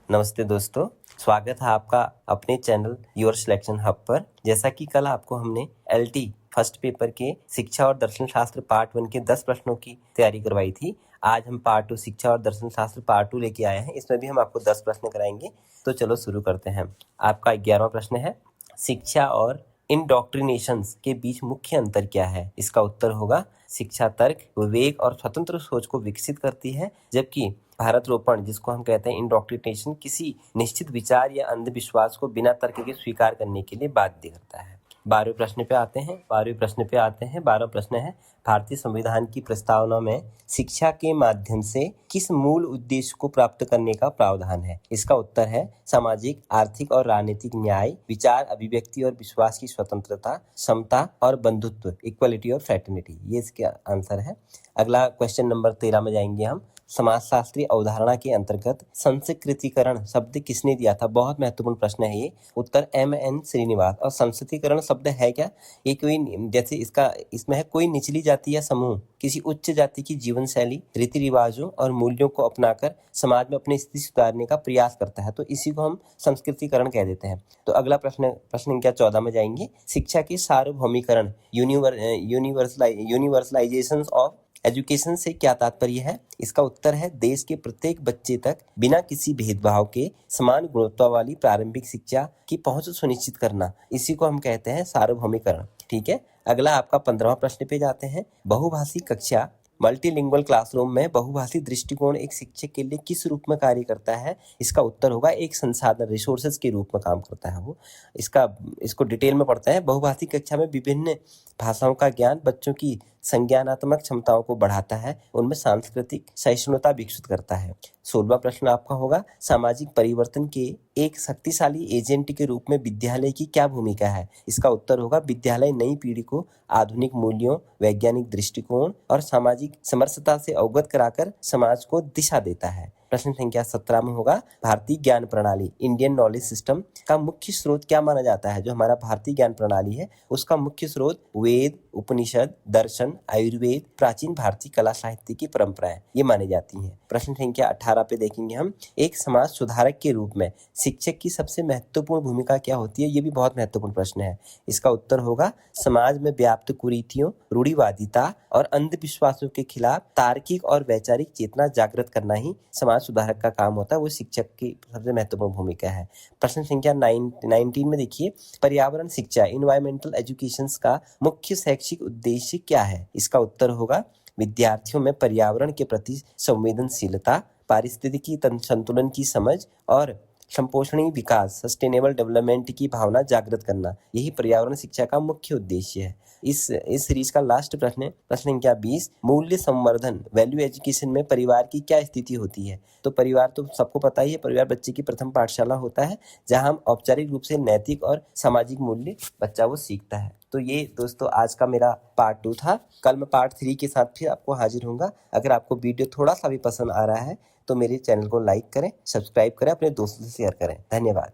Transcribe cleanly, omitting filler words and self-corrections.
नमस्ते दोस्तों, स्वागत है आपका अपने चैनल योर सिलेक्शन हब पर। जैसा कि कल आपको हमने एलटी फर्स्ट पेपर के शिक्षा और दर्शन शास्त्र पार्ट 1 के 10 प्रश्नों की तैयारी करवाई थी। आज हम पार्ट 2 शिक्षा और दर्शन शास्त्र पार्ट 2 लेके आए हैं। इसमें भी हम आपको 10 प्रश्न कराएंगे। तो चलो शुरू करते हैं। आपका 11वां प्रश्न है, शिक्षा और इंडोक्ट्रिनेशंस के बीच मुख्य अंतर क्या है? इसका उत्तर होगा, शिक्षा तर्क, विवेक और स्वतंत्र सोच को विकसित करती है, जबकि भारतरोपण, जिसको हम कहते हैं इंडोक्ट्रिनेशन, किसी निश्चित विचार या अंधविश्वास को बिना तर्क के स्वीकार करने के लिए बाध्य करता है। 12वें प्रश्न पे आते हैं। 12वां प्रश्न है, भारतीय संविधान की प्रस्तावना में शिक्षा के माध्यम से किस मूल उद्देश्य को प्राप्त करने का प्रावधान है? इसका उत्तर है, सामाजिक, आर्थिक और राजनीतिक न्याय, विचार अभिव्यक्ति और विश्वास की स्वतंत्रता, समता और बंधुत्व, इक्वलिटी और फ्रेटर्निटी। ये इसका आंसर है। अगला क्वेश्चन नंबर 13 में जाएंगे हम। समाजशास्त्रीय अवधारणा के अंतर्गत संस्कृतिकरण शब्द किसने दिया था? बहुत महत्वपूर्ण प्रश्न है ये। उत्तर MN श्रीनिवास। और संस्कृतिकरण शब्द है क्या? ये कोई, जैसे इसमें है, कोई निचली जाति या समूह किसी उच्च जाति की जीवन शैली, रीति रिवाजों और मूल्यों को अपनाकर समाज में अपनी स्थिति सुधारने का प्रयास करता है, तो इसी को हम संस्कृतिकरण कह देते हैं। तो अगला प्रश्न संख्या 14 में जाएंगे। शिक्षा के सार्वभौमिकरण, यूनिवर्सलाइजेशन ऑफ एजुकेशन से क्या तात्पर्य है? इसका उत्तर है, देश के प्रत्येक बच्चे तक बिना किसी भेदभाव के समान गुणवत्ता वाली प्रारंभिक शिक्षा की पहुंच सुनिश्चित करना। इसी को हम कहते हैं सार्वभौमिकरण। ठीक है। अगला आपका 15वां प्रश्न पे जाते हैं। बहुभाषी कक्षा, मल्टीलिंगुअल क्लासरूम में बहुभाषी दृष्टिकोण एक शिक्षक के लिए किस रूप में कार्य करता है? इसका उत्तर होगा, एक संसाधन, रिसोर्सेज के रूप में काम करता है वो। इसको डिटेल में पढ़ते हैं। बहुभाषी कक्षा में विभिन्न भाषाओं का ज्ञान बच्चों की संज्ञानात्मक क्षमताओं को बढ़ाता है, उनमें सांस्कृतिक सहिष्णुता विकसित करता है। 16वां प्रश्न आपका होगा, सामाजिक परिवर्तन के एक शक्तिशाली एजेंट के रूप में विद्यालय की क्या भूमिका है? इसका उत्तर होगा, विद्यालय नई पीढ़ी को आधुनिक मूल्यों, वैज्ञानिक दृष्टिकोण और सामाजिक समरसता से अवगत कराकर समाज को दिशा देता है। प्रश्न संख्या 17 में होगा, भारतीय ज्ञान प्रणाली, इंडियन नॉलेज सिस्टम का मुख्य स्रोत क्या माना जाता है? जो हमारा भारतीय ज्ञान प्रणाली है उसका मुख्य स्रोत वेद, उपनिषद, दर्शन, आयुर्वेद, प्राचीन भारतीय कला साहित्य की परंपराएं ये मानी जाती हैं। प्रश्न संख्या 18 पे देखेंगे हम, एक समाज सुधारक के रूप में शिक्षक की सबसे महत्वपूर्ण भूमिका क्या होती है? ये भी बहुत महत्वपूर्ण प्रश्न है। इसका उत्तर होगा, समाज में व्याप्त कुरीतियों, रूढ़िवादिता और अंधविश्वासों के खिलाफ तार्किक और वैचारिक चेतना जागृत करना ही समाज सुधारक का काम होता है। वो शिक्षक की सबसे महत्वपूर्ण भूमिका है। प्रश्न संख्या 19 में देखिए, पर्यावरण शिक्षा, इन्वायरमेंटल एजुकेशन का मुख्य शैक्षिक उद्देश्य क्या है? इसका उत्तर होगा, विद्यार्थियों में पर्यावरण के प्रति संवेदनशीलता, पारिस्थितिकी संतुलन की समझ और संपोषणीय विकास, सस्टेनेबल डेवलपमेंट की भावना जागृत करना, यही पर्यावरण शिक्षा का मुख्य उद्देश्य है। इस सीरीज का लास्ट प्रश्न है, प्रश्न संख्या 20, मूल्य संवर्धन, वैल्यू एजुकेशन में परिवार की क्या स्थिति होती है? तो परिवार तो सबको पता ही है, परिवार बच्चे की प्रथम पाठशाला होता है, जहां हम औपचारिक रूप से नैतिक और सामाजिक मूल्य बच्चा वो सीखता है। तो ये दोस्तों आज का मेरा पार्ट 2 था। कल मैं पार्ट 3 के साथ फिर आपको हाजिर होऊंगा। अगर आपको वीडियो थोड़ा सा भी पसंद आ रहा है तो मेरे चैनल को लाइक करें, सब्सक्राइब करें, अपने दोस्तों से शेयर करें। धन्यवाद।